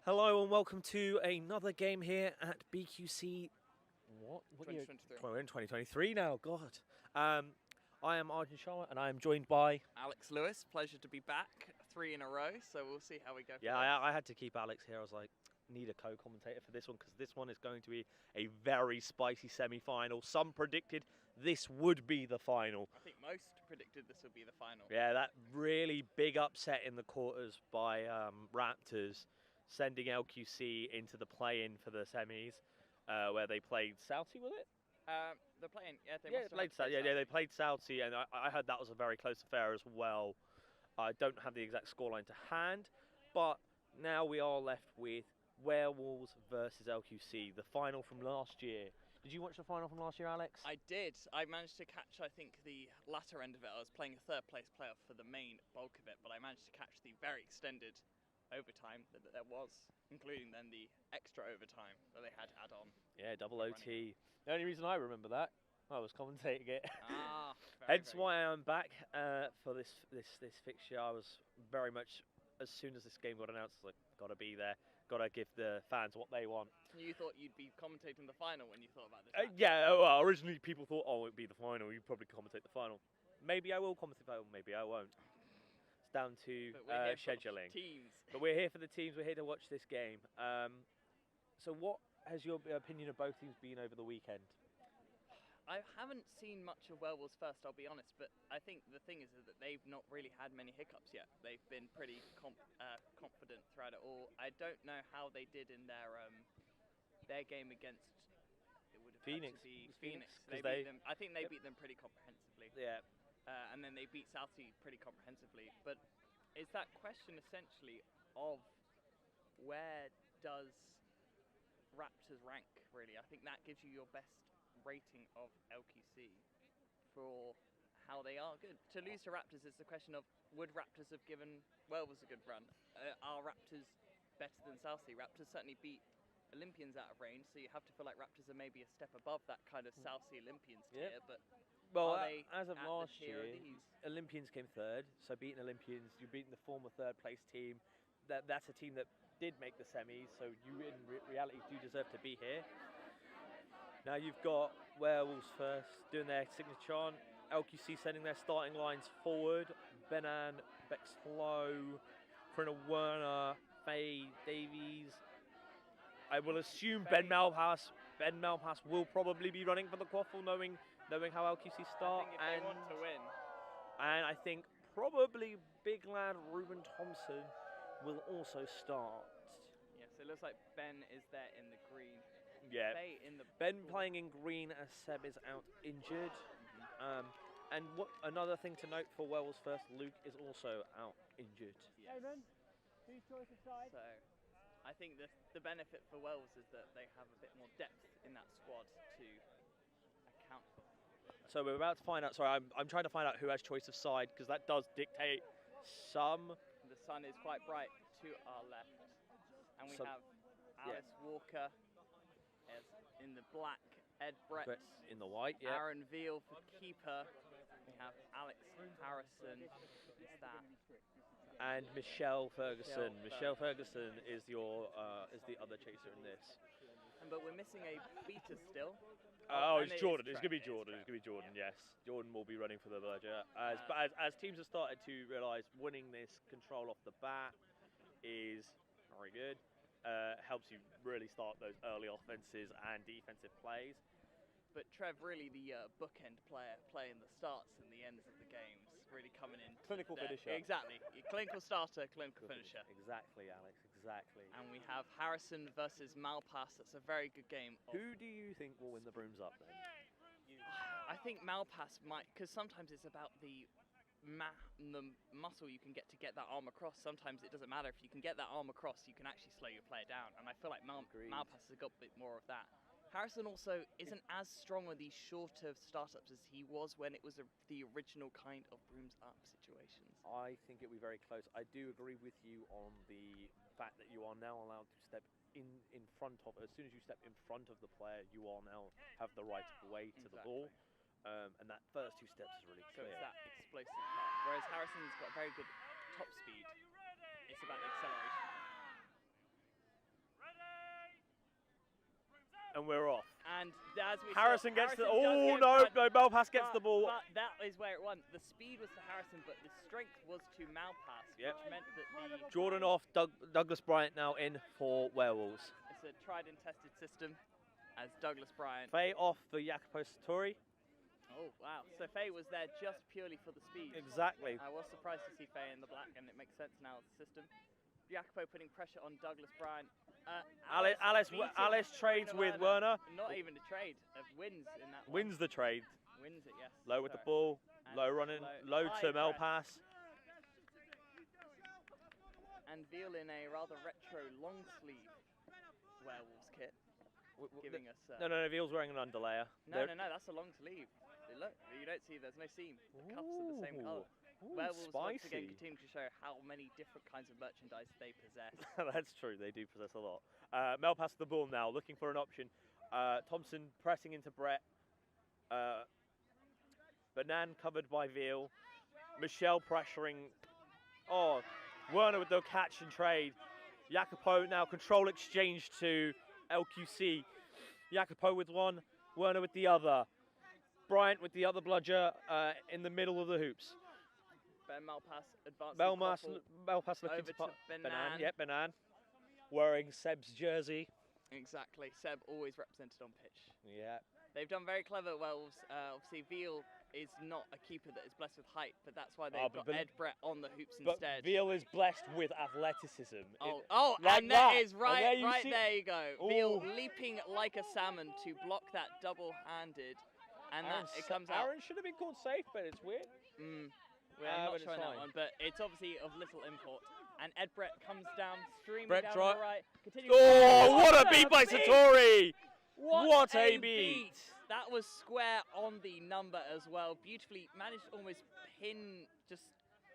Hello and welcome to another game here at BQC. What 2023. We're in 2023 now. God. I am Arjun Sharma and I am joined by Alex Lewis, pleasure to be back. 3 in a row, so we'll see how we go. Yeah, I had to keep Alex here. I was like, need a co-commentator for this one because this one is going to be a very spicy semi-final. Some predicted this would be the final. I think most predicted this would be the final. Yeah, that really big upset in the quarters by Raptors, sending LQC into the play-in for the semis, where they played Southie, was it? They're playing. Yeah, they played Southie. Yeah, they played Southie, and I heard that was a very close affair as well. I don't have the exact scoreline to hand, but now we are left with Werewolves versus LQC, the final from last year. Did you watch the final from last year, Alex? I did. I managed to catch, I think, the latter end of it. I was playing a third-place playoff for the main bulk of it, but I managed to catch the very extended overtime that there was, including then the extra overtime that they had to add on. Yeah, double OT. The only reason I remember that, I was commentating it. Hence why I'm back for this fixture. I was very much, as soon as this game got announced, I was like, gotta be there, gotta give the fans what they want. You thought you'd be commentating the final when you thought about this? Yeah, well, originally people thought, oh, it'd be the final, you'd probably commentate the final. Maybe I will commentate the final, maybe I won't. It's down to scheduling. Teams. But we're here for the teams, we're here to watch this game. So what has your opinion of both teams been over the weekend? I haven't seen much of Werewolves first, I'll be honest, but I think the thing is that they've not really had many hiccups yet. They've been pretty confident throughout it all. I don't know how they did in their game against, it would have Phoenix. had to be Phoenix. I think they beat them pretty comprehensively. Yeah. And then they beat Southie pretty comprehensively. But it's that question essentially of where does Raptors rank, really? I think that gives you your best rating of LQC for how they are good. To lose to Raptors is the question of, would Raptors have given Werewolves a good run? Are Raptors better than Southie? Raptors certainly beat Olympians out of range, so you have to feel like Raptors are maybe a step above that kind of Southie Olympians tier, but well, are they as of last year, year, Olympians came third, so beating Olympians, you're beating the former third place team. That's a team that did make the semis, so you in reality do deserve to be here. Now you've got Werewolves first doing their signature chant, LQC sending their starting lines forward, Benan, Bexlow, Prina Werner, Faye Davies. I will assume Ben Malpass will probably be running for the quaffle, knowing how LQC start. I think if they want to win. And I think probably big lad Ruben Thompson will also start. Yes, it looks like Ben is there in the green. Yeah, Ben blue. playing in green as Seb is out injured. And another thing to note for Werewolves first, Luke is also out injured. Yes. Hey Ben, who's choice of side? So I think the benefit for Werewolves is that they have a bit more depth in that squad to account for. So we're about to find out. Sorry, I'm trying to find out who has choice of side because that does dictate some. The sun is quite bright to our left, and we have Alice Walker as in the black, Ed Brett in the white, yeah. Aaron Veal for keeper. We have Alex Harrison, and Michelle Ferguson. Michelle Ferguson is is the other chaser in this. But we're missing a beater still. Oh, it's Jordan. It's gonna be Jordan. It's gonna be Jordan. Yes, Jordan will be running for the Berger. As teams have started to realise, winning this control off the bat is very good. Helps you really start those early offenses and defensive plays. But Trev, really the bookend player, playing the starts and the ends of the games, really coming in. Clinical finisher. Exactly. Clinical starter, clinical finisher. Exactly, Alex, exactly. And we have Harrison versus Malpass. That's a very good game. Who do you think will win the brooms up then? I think Malpass might, because sometimes it's about the muscle you can get that arm across. Sometimes it doesn't matter. If you can get that arm across, you can actually slow your player down. And I feel like Malpass has got a bit more of that. Harrison also isn't as strong with these shorter startups as he was when it was the original kind of brooms up situations. I think it'll be very close. I do agree with you on the fact that you are now allowed to step in front of, as soon as you step in front of the player, you are now have the right of way to the ball. And that first 2 steps is really clear. So it's that explosive part. Whereas Harrison's got very good top speed. It's about the acceleration. and we're off. And as we Harrison saw, gets the. Harrison does Oh get no! front, No, Malpass gets the ball. But that is where it won. The speed was to Harrison, but the strength was to Malpass, Yep. which meant that the Jordan off. Douglas Bryant now in for Werewolves. it's a tried and tested system. As Douglas Bryant. Faye off for Jacopo Sartori. Oh wow! So Faye was there just purely for the speed. Exactly. I was surprised to see Faye in the black, and it makes sense now. The system. Jacopo putting pressure on Douglas Bryant. Alice trades with Werner. Not even a trade. Wins in that. Wins the trade. Wins it, yes. Low with the ball. And Low running. Low high to press. Malpass. And Veal in a rather retro long sleeve Werewolves kit, giving us. No, Veal's wearing an underlayer. No, that's a long sleeve. Look, you don't see. There's no seam. The cuffs are the same colour. Werewolves once again continue to show how many different kinds of merchandise they possess. That's true. They do possess a lot. Malpass the ball now, looking for an option. Thompson pressing into Brett. Banan covered by Veal. Michelle pressuring. Oh, Werner with the catch and trade. Jacopo now control exchange to LQC. Jacopo with one, Werner with the other. Bryant with the other bludger in the middle of the hoops. Ben Malpass advancing. Malpass looking over to Banan. Yep, Banan. Wearing Seb's jersey. Exactly. Seb always represented on pitch. Yeah. They've done very clever. Werewolves. Obviously, Veal is not a keeper that is blessed with height, but that's why they've got Ed Brett on the hoops but instead. Veal is blessed with athleticism. Like and that is right. There you go. Ooh. Veal leaping like a salmon to block that double-handed, and it comes out. Aaron should have been called safe, but it's weird. We're not showing that one, but it's obviously of little import. And Ed Brett comes down, streaming down to the right. What a beat by Sartori! What a beat! That was square on the number as well. Beautifully managed to almost just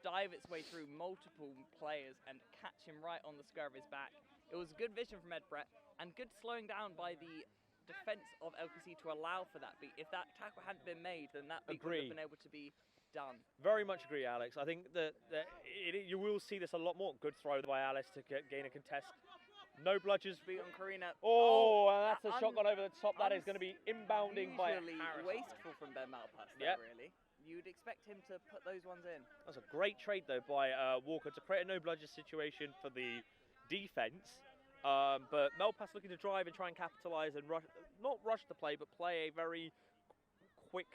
dive its way through multiple players and catch him right on the square of his back. It was good vision from Ed Brett and good slowing down by the defense of LQC to allow for that beat. If that tackle hadn't been made, then that beat would have been able to be done. Very much agree, Alex. I think that you will see this a lot more. Good throw by Alice to gain a contest. No bludgers. Beat on Karina. And that's a shot gone over the top. That is going to be inbounding by Harrison. Wasteful from Ben Malpass there, really. You'd expect him to put those ones in. That's a great trade, though, by Walker to create a no bludger situation for the defense. But Malpass looking to drive and try and capitalize and not rush the play, but play a very quick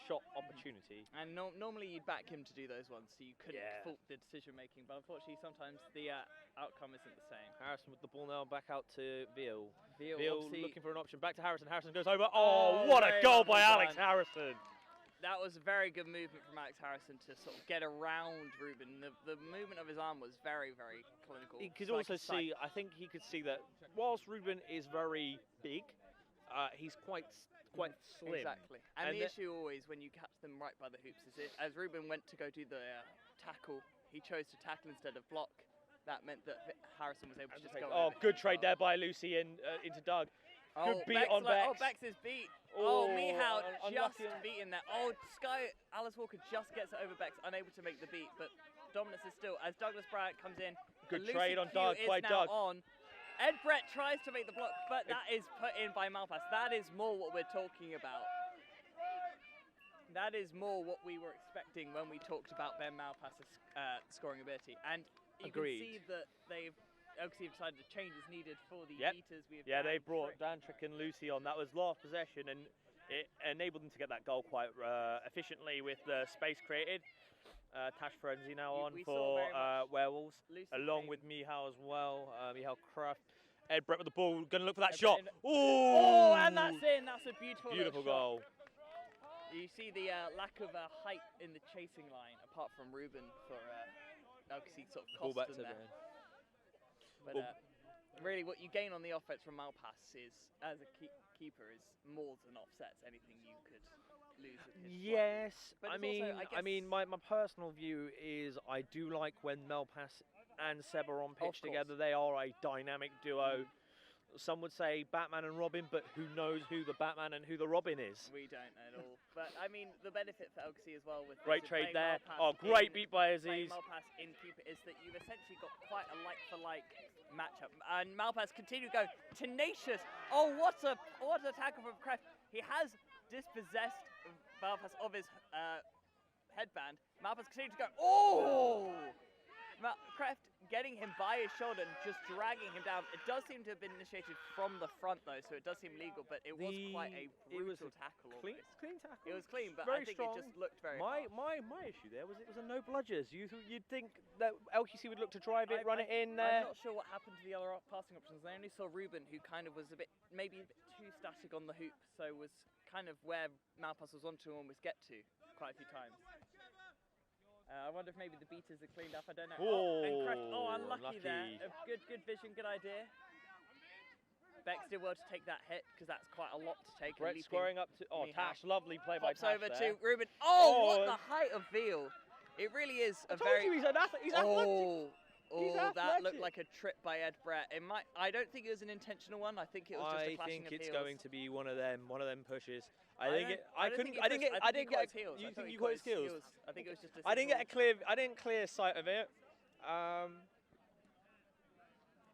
shot opportunity. And normally you'd back him to do those ones, so you couldn't fault the decision making. But unfortunately, sometimes the outcome isn't the same. Harrison with the ball now, back out to Veal. Veal looking for an option. Back to Harrison. Harrison goes over. Oh, what a goal by Alex Harrison! That was a very good movement from Alex Harrison to sort of get around Ruben. The movement of his arm was very, very clinical. He could also see, I think he could see that whilst Ruben is very big, he's quite slim. Exactly. And the issue always when you catch them right by the hoops is as Ruben went to go do the tackle, he chose to tackle instead of block. That meant that Harrison was able to just go over. Good trade there by Lucy into Doug. Good beat on Bex. Bex is beat. Mihal just beaten there. Alice Walker just gets it over Bex, unable to make the beat, but dominance is still, as Douglas Bryant comes in. Good trade on Doug by Doug. Ed Brett tries to make the block, but that is put in by Malpass. That is more what we're talking about. That is more what we were expecting when we talked about Ben Malpass's scoring ability. And you can see that LQC have decided a change is needed for the beaters. They brought Dantrick and Lucy on. That was last possession, and it enabled them to get that goal quite efficiently with the space created. Tash Frenzy now on for Werewolves, along with Mihal as well. Mihal Kraft. Ed Brett with the ball, going to look for that shot. And that's in. That's a beautiful goal. You see the lack of height in the chasing line, apart from Ruben, for LQC sort of cost them there. But really, what you gain on the offense from Malpass is, as a keeper, is more than offsets anything you could lose with his Yes, I mean, my personal view is I do like when Malpass and Seb are on pitch together. They are a dynamic duo. Some would say Batman and Robin, but who knows who the Batman and who the Robin is? We don't know at all. But I mean, the benefit for LKC as well with Great this trade there. Malpass Oh, great beat by playing Aziz. Malpass in keeper is that you've essentially got quite a like-for-like matchup. And Malpass continued to go tenacious. Oh, what a tackle from Kreft. He has dispossessed Malpass of his headband. Malpass continued to go. Oh! Kreft getting him by his shoulder and just dragging him down. It does seem to have been initiated from the front though, so it does seem legal, but it was quite a brutal tackle. Clean tackle. It was clean, but Very I think strong. it just looked very My issue there was it was a no bludgers. You'd think that LQC would look to drive it, run it in there. I'm not sure what happened to the other passing options. I only saw Ruben, who kind of was maybe a bit too static on the hoop, so was kind of where Malpass was onto and almost get to quite a few times. I wonder if maybe the beaters are cleaned up. I don't know. Unlucky there. Good vision, good idea. Bex did well to take that hit because that's quite a lot to take. Brett squaring up to Tash, lovely play by Pops Tash over there. to Ruben. Oh, what the height of Veal! It really is a very. He's athletic. That looked like a trip by Ed Brett. It might. I don't think it was an intentional one. I think it was just a clashing of heels. I think it's going to be one of them pushes. I didn't get heels. You think you got his heels? I think it was just. I didn't clear sight of it.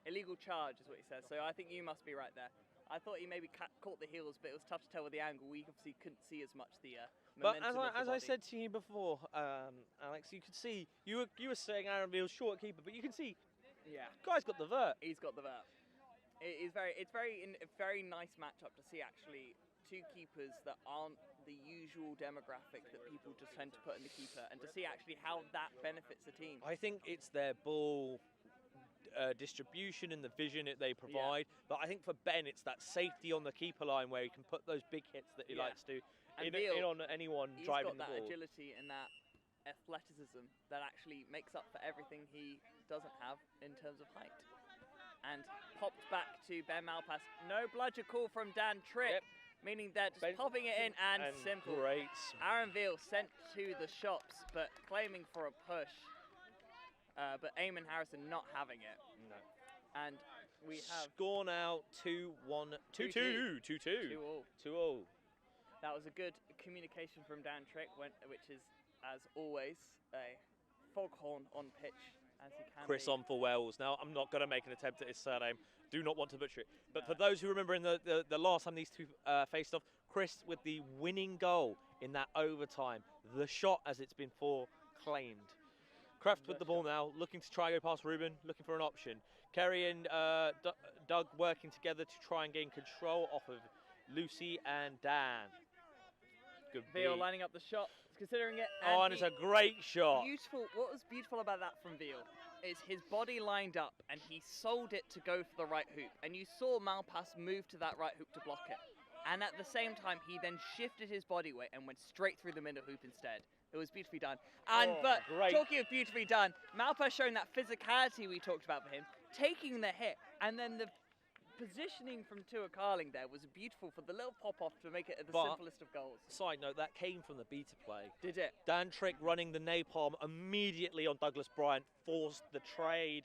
Illegal charge is what he says. So I think you must be right there. I thought he maybe caught the heels, but it was tough to tell with the angle. We obviously couldn't see as much the momentum. But as I said to you before, Alex, you could see you were saying Aaron Veal's short keeper, but you can see, guy's got the vert. He's got the vert. It's a very nice matchup to see actually two keepers that aren't the usual demographic that people just tend to put in the keeper, and to see actually how that benefits the team. I think it's their ball distribution and the vision that they provide, but I think for Ben it's that safety on the keeper line where he can put those big hits that he likes to in on anyone driving the ball. He's got that agility and that athleticism that actually makes up for everything he doesn't have in terms of height. And popped back to Ben Malpass. No bludger call from Dan Trick, meaning they're just popping it in and simple. Great. Aaron Veal sent to the shops, but claiming for a push. But Eamon Harrison not having it. No. And we have score now 2-1, 2-2, 2-2. That was a good communication from Dan Trick, which is, as always, a foghorn on pitch, as he can Chris be. on for Wells. Now, I'm not going to make an attempt at his surname. Do not want to butcher it. But for those who remember in the last time these two faced off, Chris with the winning goal in that overtime. The shot, as it's been claimed. Kraft with the ball now, looking to try and go past Ruben, looking for an option. Kerry and Doug working together to try and gain control off of Lucy and Dan. Good Veal beat. lining up the shot, considering it. And it's a great shot. Beautiful. What was beautiful about that from Veal is his body lined up and he sold it to go for the right hoop. And you saw Malpass move to that right hoop to block it. And at the same time, he then shifted his body weight and went straight through the middle hoop instead. It was beautifully done. And talking of beautifully done, Malpass showing that physicality we talked about for him, taking the hit, and then the positioning from Tua Carling there was beautiful for the little pop-off to make it the simplest of goals. Side note, that came from the beta play. Did it? Dan Trick running the napalm immediately on Douglas Bryant forced the trade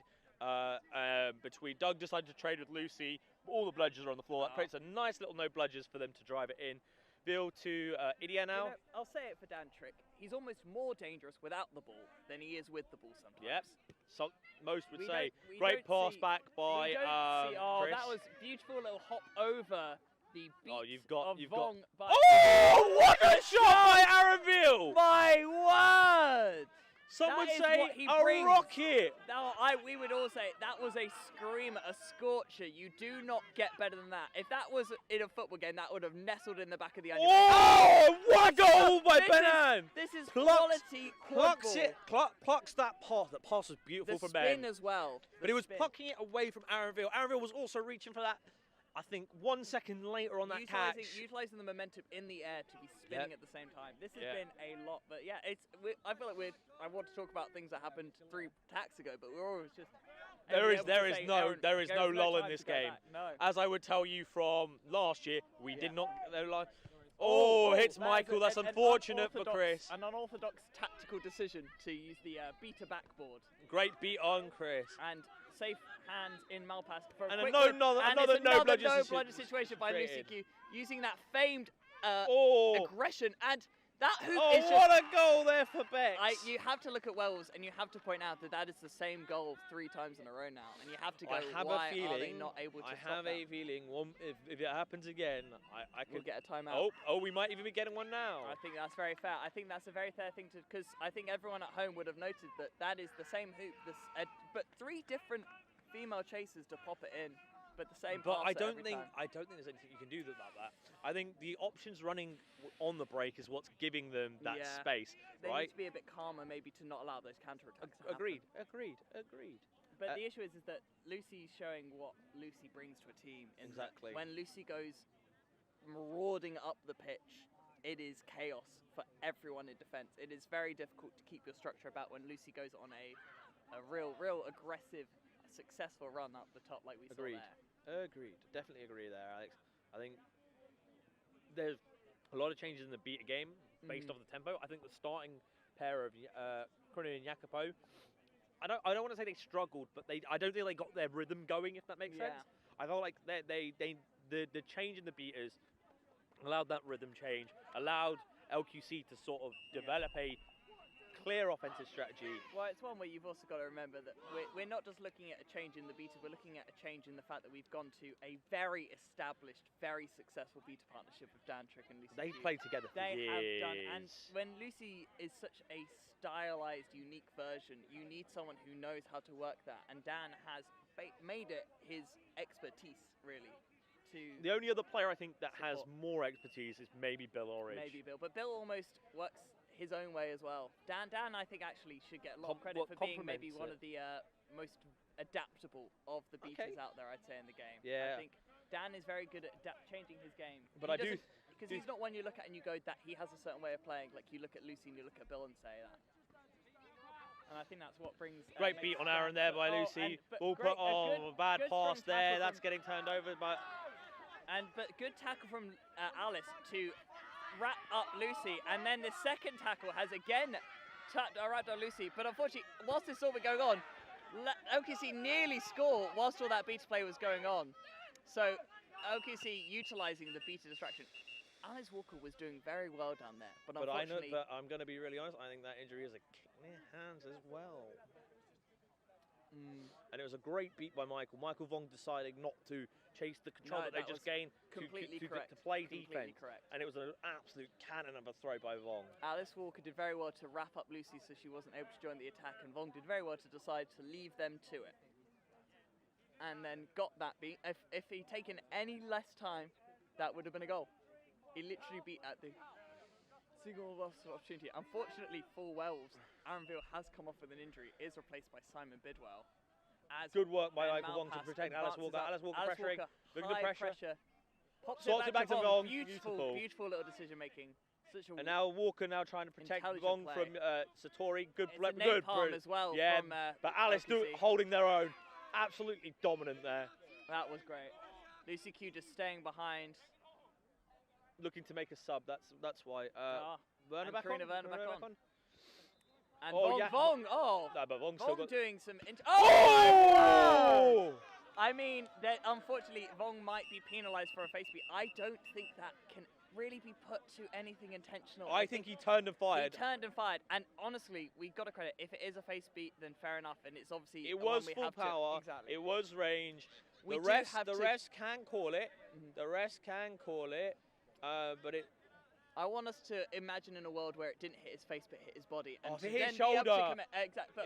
between Doug decided to trade with Lucy. All the bludgers are on the floor. That creates a nice little no bludgers for them to drive it in. Veal to Idia now. You know, I'll say it for Dan Trick. He's almost more dangerous without the ball than he is with the ball sometimes. Yep. So, most would say. Great pass back by Chris. That was beautiful little hop over the beat of Vong. Oh, what a shot by Aaron Veal! My word! Some would say a rocket. No, we would all say that was a screamer, a scorcher. You do not get better than that. If that was in a football game, that would have nestled in the back of the onion. Oh, what a goal by Benan! This is quality quad plucks that pass. That pass was beautiful from Ben. The spin as well. But he was plucking it away from Aaron Veal. Aaron Veal was also reaching for that. I think 1 second later on that catch. Utilising the momentum in the air to be spinning at the same time. This has been a lot, but yeah, I feel like I want to talk about things that happened 3 attacks ago, but we're always just. There is no lull in this game. No. As I would tell you from last year, we did not. Hits Michael. That's unfortunate for Chris. An unorthodox tactical decision to use the beta backboard. Great beat on Chris. And safe hands in Malpass for a And quick another no bludger situation by Lucy created. Q, using that famed Oh, aggression, and that hoop oh, is just... what a goal there for Bex. You have to look at Werewolves, and you have to point out that that is the same goal 3 times in a row now, and you have to go, why are they not able to stop that? a feeling if it happens again, I could We'll get a timeout. Oh, we might even be getting one now. I think that's very fair. I think that's a very fair thing to, because I think everyone at home would have noted that that is the same hoop, but 3 different female chasers to pop it in, but the same. But I don't every think time. there's anything you can do that. I think the options running on the break is what's giving them that space, They right? need to be a bit calmer, maybe, to not allow those counterattacks. Agreed. But the issue is that Lucy's showing what Lucy brings to a team. Exactly. When Lucy goes marauding up the pitch, it is chaos for everyone in defence. It is very difficult to keep your structure about when Lucy goes on a real aggressive, successful run up the top like we saw there. Agreed. Definitely agree there, Alex. I think there's a lot of changes in the beta game based off the tempo. I think the starting pair of Krono and Jacopo, I don't want to say they struggled, but I don't think they got their rhythm going, if that makes sense. I felt like the change in the beaters allowed that rhythm change, allowed LQC to sort of develop a clear offensive strategy. Well, it's one where you've also got to remember that we're not just looking at a change in the beta, we're looking at a change in the fact that we've gone to a very established, very successful beta partnership with Dan Trick and Lucy. They've Q. played together for years. They have done, and when Lucy is such a stylized, unique version, you need someone who knows how to work that, and Dan has made it his expertise, really. The only other player I think that has more expertise is maybe Bill Orridge. Maybe Bill, but Bill almost works his own way as well. Dan, I think, actually should get a lot of credit for being maybe one of the most adaptable of the beaters out there, I'd say, in the game. Yeah. I think Dan is very good at changing his game. But because he's not one you look at and you go that he has a certain way of playing. Like you look at Lucy and you look at Bill and say that. And I think that's what brings. Great beat on Aaron there by Lucy. Ball put bad pass there. That's getting turned over by. But good tackle from Alice to wrap up Lucy, and then the second tackle has again wrapped up Lucy, but unfortunately, whilst this all been going on, OKC nearly score whilst all that beta play was going on. So OKC utilising the beta distraction. Alice Walker was doing very well down there, but unfortunately... But I'm going to be really honest, I think that injury is a kick in the hands as well. And it was a great beat by Michael. Michael Vong deciding not to chase the control that they just gained to play defense. Correct. And it was an absolute cannon of a throw by Vong. Alice Walker did very well to wrap up Lucy so she wasn't able to join the attack, and Vong did very well to decide to leave them to it. And then got that beat. If he'd taken any less time, that would have been a goal. He literally beat at the single loss of opportunity. Unfortunately for Werewolves, Aaron Veal has come off with an injury, is replaced by Simon Bidwell. Good work by Michael Vong to protect Alice Walker. Alice Walker pressuring. Good pressure. Sorts it back to Vong. Beautiful little decision making. And now Walker trying to protect Vong from Satori. Good as well. Yeah, from, but Alice holding their own. Absolutely dominant there. That was great. Lucy Q just staying behind. Looking to make a sub. That's why. Werner back on. And Vong. No, but Vong still got doing some. Oh! I mean, that unfortunately Vong might be penalised for a face beat. I don't think that can really be put to anything intentional. I think he turned and fired. And honestly, we've got to credit. If it is a face beat, then fair enough. And it's obviously it was full power. Exactly. It was range. The refs can call it. The refs can call it. But it. I want us to imagine in a world where it didn't hit his face but hit his body. And if it hit his shoulder,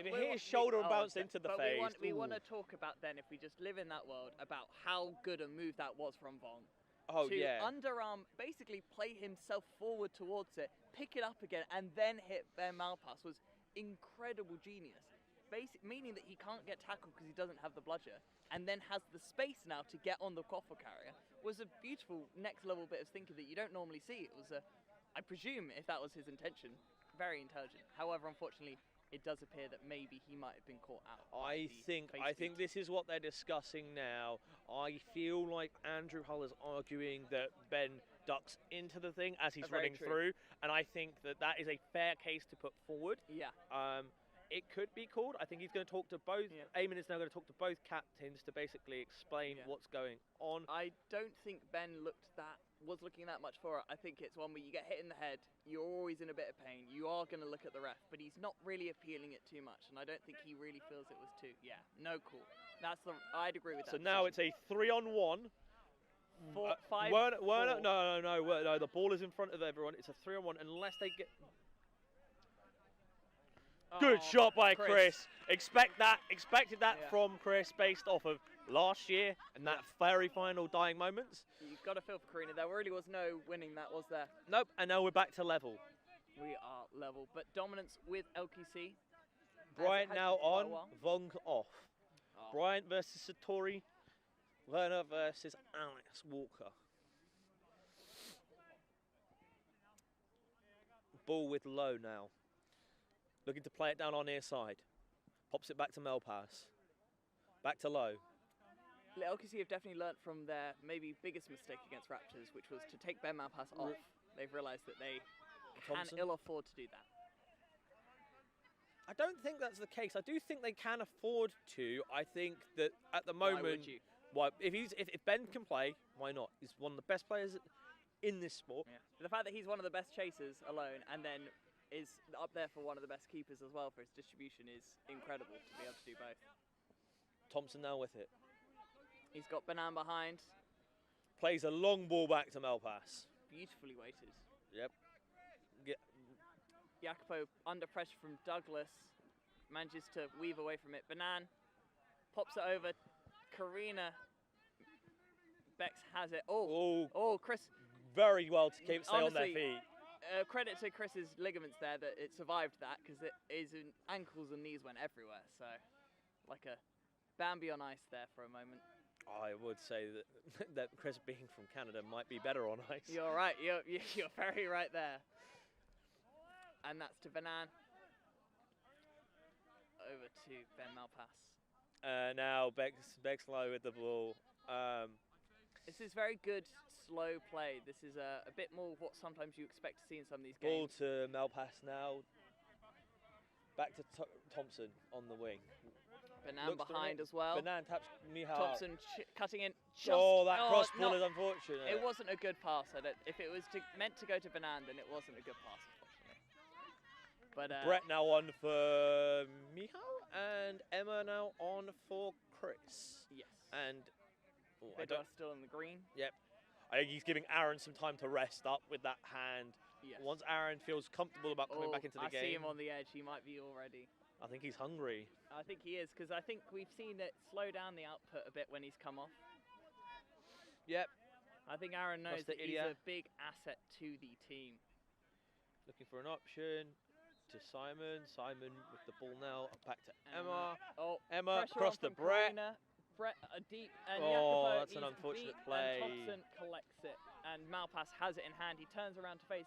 if it hit his shoulder and bounced into the face. We want to talk about then, if we just live in that world, about how good a move that was from Vong. To underarm, basically play himself forward towards it, pick it up again, and then hit their Malpass was incredible genius. Meaning that he can't get tackled because he doesn't have the bludger, and then has the space now to get on the quaffle carrier, was a beautiful next level bit of thinking that you don't normally see. It was I presume, if that was his intention, very intelligent. However, unfortunately, it does appear that maybe he might have been caught out. I think this is what they're discussing now. I feel like Andrew Hull is arguing that Ben ducks into the thing as he's running through, and I think that is a fair case to put forward. Yeah. it could be called. I think he's going to talk to both. Yeah. Eamon is now going to talk to both captains to basically explain what's going on. I don't think Ben was looking that much for it. I think it's one where you get hit in the head, you're always in a bit of pain, you are going to look at the ref, but he's not really appealing it too much, and I don't think he really feels it was too. Yeah, no call. I'd agree with that. So now it's a 3-on-1. 5. Werner, no, the ball is in front of everyone. It's a 3-on-1 unless they get... Good shot by Chris. Expected that from Chris based off of last year and that very final dying moments. You've got to feel for Karina. There really was no winning that, was there? Nope, and now we're back to level. We are level, but dominance with LQC. Bryant now on, Vong off. Bryant versus Satori, Werner versus Alex Walker. Ball with Low now. Looking to play it down our near side. Pops it back to Melpass. Back to Low. LQC have definitely learnt from their maybe biggest mistake against Raptors, which was to take Ben Malpass off. They've realised that they can ill afford to do that. I don't think that's the case. I do think they can afford to. I think that at the moment, why would you? If Ben can play, why not? He's one of the best players in this sport. Yeah. The fact that he's one of the best chasers alone, and then is up there for one of the best keepers as well for his distribution, is incredible to be able to do both. Thompson now with it. He's got Banan behind. Plays a long ball back to Melpass. Beautifully weighted. Yep. Jacopo under pressure from Douglas. Manages to weave away from it. Banan pops it over. Karina. Bex has it. Oh, Chris. Very well to stay on their feet. Credit to Chris's ligaments there that it survived that, because it is ankles and knees went everywhere. So, like a Bambi on ice there for a moment. I would say that Chris, being from Canada, might be better on ice. You're right. You're very right there. And that's to Banan. Over to Ben Malpass. Now Bex Low with the ball. This is very good slow play. This is a bit more what sometimes you expect to see in some of these games. Ball to Malpass now. Back to Thompson on the wing. Banan behind as well. Banan taps Mihal. Thompson cutting in. That cross ball is unfortunate. It wasn't a good pass. If it was meant to go to Banan, then it wasn't a good pass, unfortunately. But Brett now on for Mihal and Emma now on for Chris. Yes. And still in the green. Yep. I think he's giving Aaron some time to rest up with that hand. Yes. Once Aaron feels comfortable about coming back into the game. I see him on the edge. He might be all ready. I think he's hungry. I think he is, because I think we've seen it slow down the output a bit when he's come off. Yep. I think Aaron knows that he's a big asset to the team. Looking for an option to Simon. Simon with the ball now. Back to Emma. Emma across the Brett. Brett deep, and that's an unfortunate play. And Thompson collects it, and Malpass has it in hand. He turns around to face.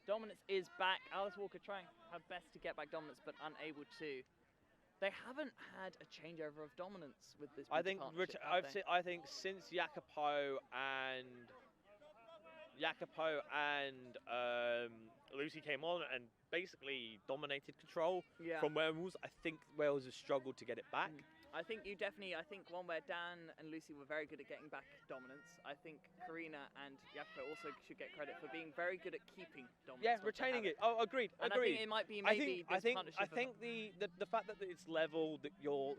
Dominance is back. Alice Walker trying her best to get back dominance, but unable to. They haven't had a changeover of dominance with this. I think since Jacopo and Lucy came on and basically dominated control from Werewolves, I think Wales has struggled to get it back. I think one where Dan and Lucy were very good at getting back dominance. I think Karina and Jacopo also should get credit for being very good at keeping dominance. Yeah, retaining it. Oh, agreed. And agreed. I think it might be I think the fact that it's level, that you're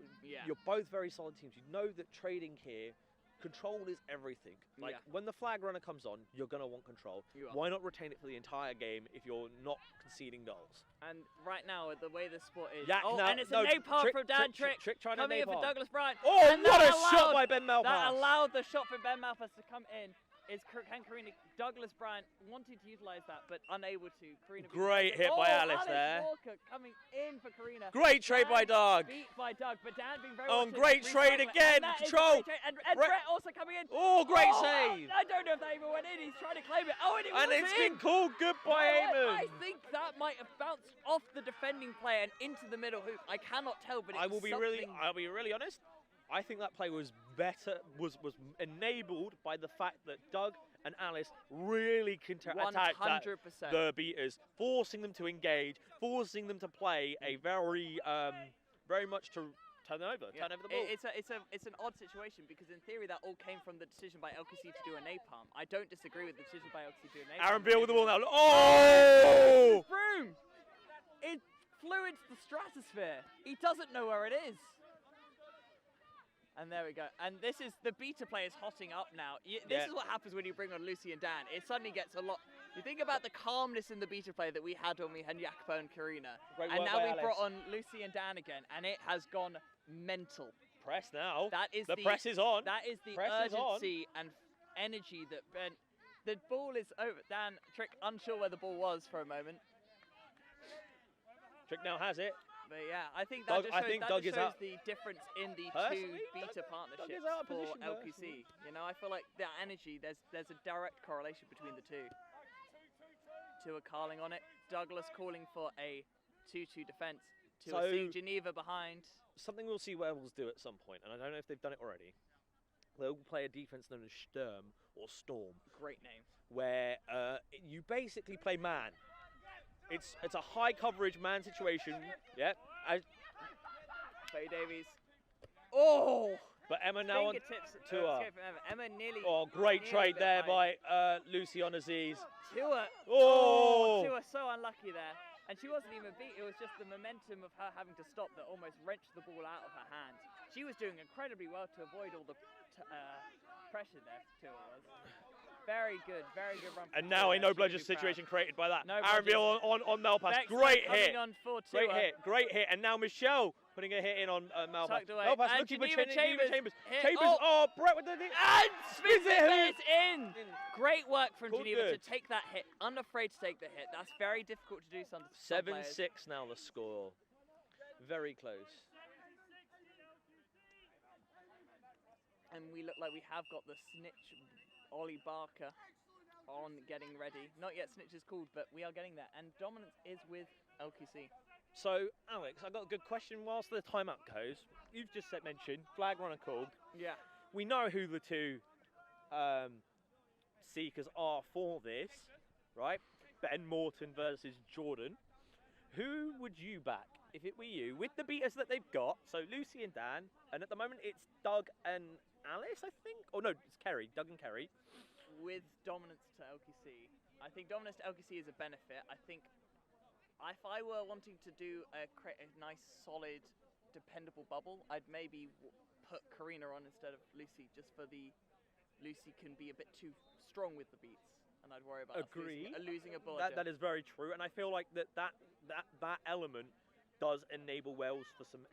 both very solid teams. You know that trading here, control is everything. Like when the flag runner comes on, you're gonna want control. Why not retain it for the entire game if you're not conceding goals? And right now, the way the sport is, and it's a napalm from Dan Trick trying to coming in for Douglas Bryant. Oh, and what a shot by Ben Malpass! That allowed the shot from Ben Malpass to come in. Can Karina? Douglas Bryant wanted to utilise that, but unable to. Karina great hit by Alice there. Walker coming in for Karina. Great trade by Doug. Beat by Doug, but Dan being very. Great trade again. Control. And Brett also coming in. Oh, great save. I don't know if that even went in. He's trying to claim it. And it's been called good by Eamon. I think that might have bounced off the defending player and into the middle hoop. I cannot tell, but I'll be really honest. I think that play was better, was enabled by the fact that Doug and Alice really attacked 100%. the beaters, forcing them to engage, forcing them to play a very much to turn over the ball. It's an odd situation because in theory that all came from the decision by LQC to do a napalm. I don't disagree with the decision by LQC to do a napalm. Aaron Beal with the ball now. Oh! Broom! It flew into the stratosphere. He doesn't know where it is. And there we go. And this is the beta play is hotting up now. This is what happens when you bring on Lucy and Dan. It suddenly gets a lot. You think about the calmness in the beta play that we had when we had Jacopo and Karina. And now we've brought on Lucy and Dan again, and it has gone mental. Press now. That is the press is on. That is the urgency and energy that the ball is over. Dan, Trick, unsure where the ball was for a moment. Trick now has it. But yeah, I think that Doug just is shows out. the difference in the Personally, two beta partnerships out of for position, LQC. You know, I feel like that energy, there's a direct correlation between the two. Tua calling on it. Douglas calling for a 2-2 defense. Tua seeing Geneva behind. Something we'll see Werewolves do at some point, and I don't know if they've done it already. They'll play a defense known as Sturm or Storm. Great name. Where you basically play man. It's a high coverage man situation. Yeah. Faye Davies. Oh! But Emma now on Tua. Emma nearly. Oh, great trade there by Lucy on Aziz. Tua. Oh! Tua so unlucky there. And she wasn't even beat. It was just the momentum of her having to stop that almost wrenched the ball out of her hands. She was doing incredibly well to avoid all the pressure there. Tua was. Very good run. And now a no bludgeon situation created by that. No Aaron Beal on Malpass. Great hit. Great hit. And now Michelle putting a hit in on Malpass. Malpass looking for Chambers. Oh, Brett with the hit. And Smith is in. Great work from Geneva to take that hit. Unafraid to take the hit. That's very difficult to do. 7-6 now the score. Very close. And we look like we have got the snitch. Ollie Barker on getting ready. Not yet snitch is called, but we are getting there. And dominance is with LQC. So, Alex, I've got a good question whilst the timeout goes. You've just mentioned flag runner called. Yeah. We know who the two seekers are for this, right? Ben Morton versus Jordan. Who would you back if it were you with the beaters that they've got? So Lucy and Dan, and at the moment it's Doug and Alice, I think? Oh no, it's Kerry, Doug and Kerry. With dominance to LQC. I think dominance to LQC is a benefit. I think if I were wanting to do create a nice, solid, dependable bubble, I'd maybe put Karina on instead of Lucy, just for the Lucy can be a bit too strong with the beats, and I'd worry about losing a bullet. That is very true, and I feel like that element does enable Wells for some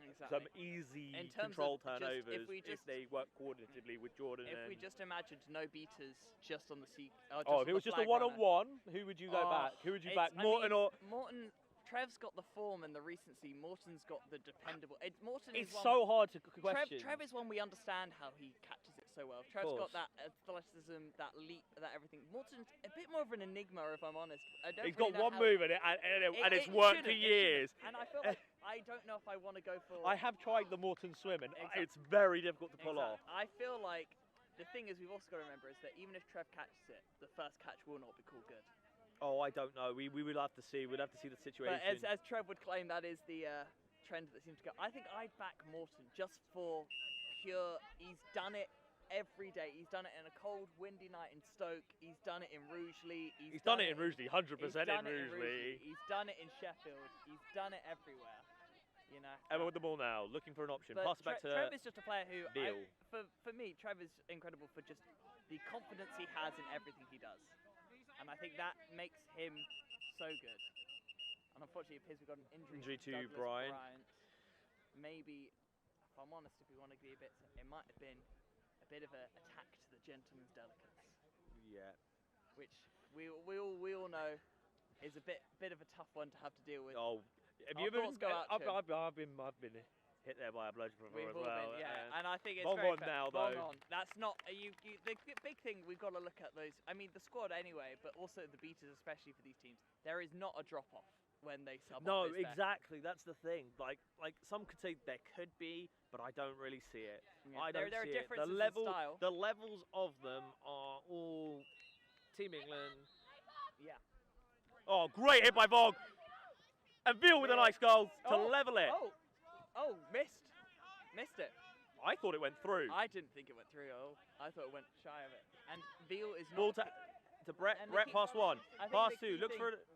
easy control turnovers if they work coordinatively with Jordan. If we just imagined no beaters just on the seek. If it was just a one-on-one, who would you go back? Who would you back? Morton or Morton? Trev's got the form and the recency. Morton's got the dependable. Morton it's is so hard to question. Trev is one we understand how he catches it so well. Trev's got that athleticism, that leap, that everything. Morton's a bit more of an enigma, if I'm honest. He's got one move in it, and it's worked for years. And I feel like I don't know if I want to go for. I have tried the Morton swim, and it's very difficult to pull off. I feel like the thing is we've also got to remember is that even if Trev catches it, the first catch will not be called good. Oh, I don't know. We would have to see. We'd have to see the situation. But as Trev would claim, that is the trend that seems to go. I think I'd back Morton just for pure. He's done it every day. He's done it in a cold, windy night in Stoke. He's done it in Rugeley. He's done it in Rugeley, 100% in Rugeley. He's done it in Sheffield. He's done it everywhere. You know. Emma with the ball now, looking for an option. But Pass it back to Trev is just a player who, Neil. for me, Trev is incredible for just the confidence he has in everything he does. And I think that makes him so good. And unfortunately, it appears we've got an injury to Bryant. Maybe, if I'm honest, if we want to be a bit, it might have been a bit of an attack to the gentleman's delicates. Yeah. Which we all know is a bit of a tough one to have to deal with. Oh, have you ever? I've been hit there by a bludgeon before as well. And I think it's wrong very on now though. Wrong on. That's not the big thing. We've got to look at those. I mean, the squad anyway, but also the beaters, especially for these teams. There is not a drop off. when they sub No, up, is there? exactly. That's the thing. Like some could say there could be, but I don't really see it. Yeah. I don't there are see it. differences The in style. the levels of them are all Team England. Yeah. Oh, great hit by Vog. And Veal with a nice goal to Oh, level it. Oh, missed it. I thought it went through. I didn't think it went through. I thought it went shy of it. And Veal is Ball not. to Brett. And the Brett key- pass one. I think Pass the two. key Looks thing- for it.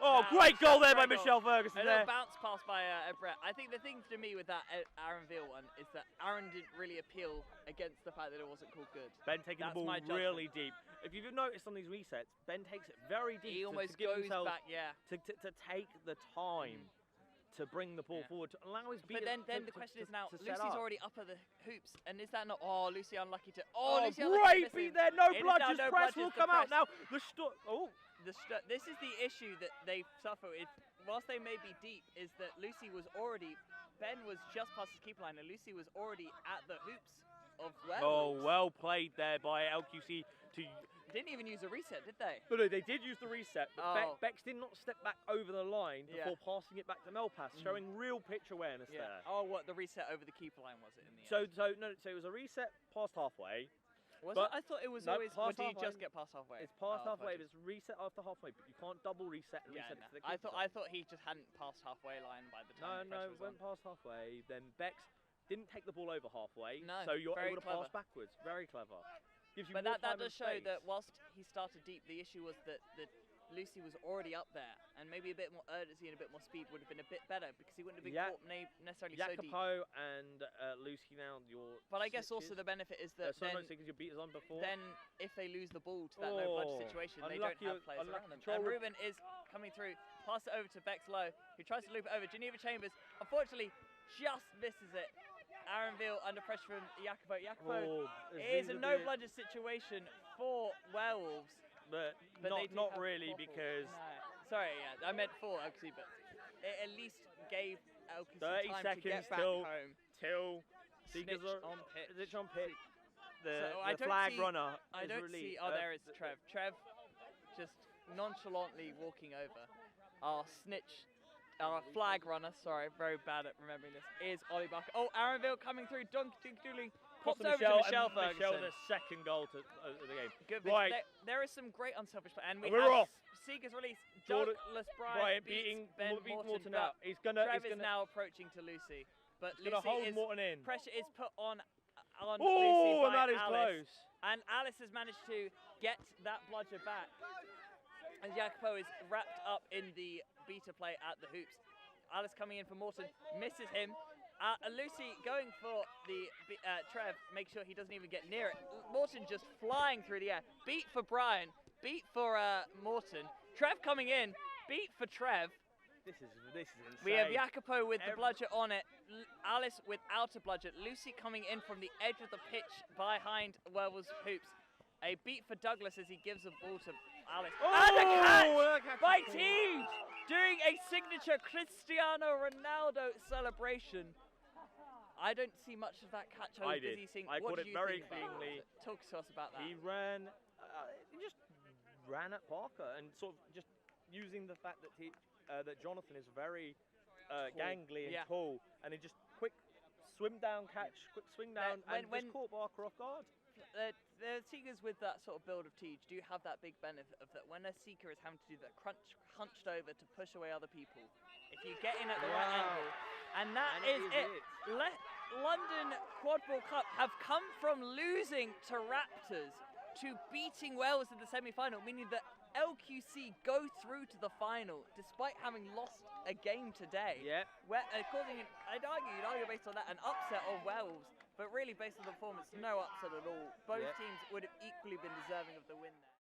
Oh, Nah, great goal there by great goal. Michelle Ferguson A there. little bounce pass by Brett. I think the thing to me with that Aaron Veal one is that Aaron didn't really appeal against the fact that it wasn't called good. Ben taking That's the ball my judgment. really deep. If you've noticed on these resets, Ben takes it very deep He almost to give goes himself back, yeah. to take the time to bring the ball Yeah. forward, to allow his But then the question is now, to set Lucy's up. already up at the hoops, and is that not? Oh, Lucy unlucky to. Oh, Lucy unlucky to great miss beat him. there. No It is now bludgers. no Press bludgers, will the come out press. now. This is the issue that they suffer with. Whilst they may be deep, is that Lucy was already. Ben was just past his keeper line, and Lucy was already at the hoops of Werewolves. Oh, well played there by LQC to. Didn't even use a reset, did they? No, they did use the reset, but Oh. Bex did not step back over the line Yeah. before passing it back to Melpass, showing real pitch awareness there. Oh, what, the reset over the keeper line was it in the end? So it was a reset past halfway. Was but- it? I thought it was no, always. Or past do you halfway. just get past halfway? It's past Oh, halfway. apologies. It's reset after halfway, but you can't double reset and Yeah, reset no. it to the I keeper. thought he just hadn't passed halfway line by the time. the pressure was went on. past halfway. Then Bex didn't take the ball over halfway, No, so you're very able to clever. pass backwards. Very clever. Gives you But more that time and does show space. that whilst he started deep, the issue was that Lucy was already up there, and maybe a bit more urgency and a bit more speed would have been a bit better because he wouldn't have been Yeah. caught necessarily so deep. Jacopo and Lucy now, your But I guess also snitches. the benefit is that because your beat is on before. then if they lose the ball to that no blood Oh, situation, they unlucky- don't have players unlucky around them. control And room. Ruben is coming through, pass it over to Bex Lowe, who tries to loop it over. Geneva Chambers, unfortunately, just misses it. Aaron Veal under pressure from Jacopo. Jacopo, it is a no bludger situation for Werewolves. but But they do not have really Waffle. because No. Sorry, yeah, I meant for LQC, but it at least gave LQC 30 time to seconds get back till home. Seekers Snitch are on pitch. Snitch on pitch. The, So I the don't flag see- runner I is don't released. see. Oh, there is Trev. Trev just nonchalantly walking over. Our snitch, our flag runner. Sorry, very bad at remembering this. Is Ollie Barker. Oh, Aaron Veal coming through. Doodling. Pops over to Michelle Ferguson. Michelle, the second goal to the game. Good. Right. There is some great unselfish play, and we We're have off. Seeker's release. Jordan- Douglas Bryant Bryant beating beats Ben Morton but out. He's gonna now approaching to Lucy, but he's gonna Lucy hold is Morton in. pressure is put on Oh, Lucy by and that is Alice. close. And Alice has managed to get that bludger back. And Jacopo is wrapped up in the beta play at the hoops. Alice coming in for Morton, misses him. Lucy going for the Trev, make sure he doesn't even get near it. Morton just flying through the air. Beat for Brian, beat for Morton. Trev coming in, beat for Trev. This is insane. We have Jacopo with the bludger on it, Alice without a bludger, Lucy coming in from the edge of the pitch behind Werewolves hoops. A beat for Douglas as he gives the ball to Alice. And a catch by Teej, doing a signature Cristiano Ronaldo celebration. I don't see much of that catch. I did. I what caught did it you very think about cleanly. it? Talk to us about that. He ran, he just ran at Parker and sort of just using the fact that that Jonathan is very gangly and Yeah. tall, and he just quick swim down catch, quick swing down, and just caught Parker off guard. The Seekers with that sort of build of Teej do have that big benefit of that when a Seeker is having to do that hunched over to push away other people, if you get in at the right angle, and that is it. London Quadball Cup have come from losing to Raptors to beating Wales in the semi-final, meaning that LQC go through to the final despite having lost a game today. Yeah. Where, you'd argue based on that, an upset of Wales, but really based on the performance, no upset at all. Both teams would have equally been deserving of the win there.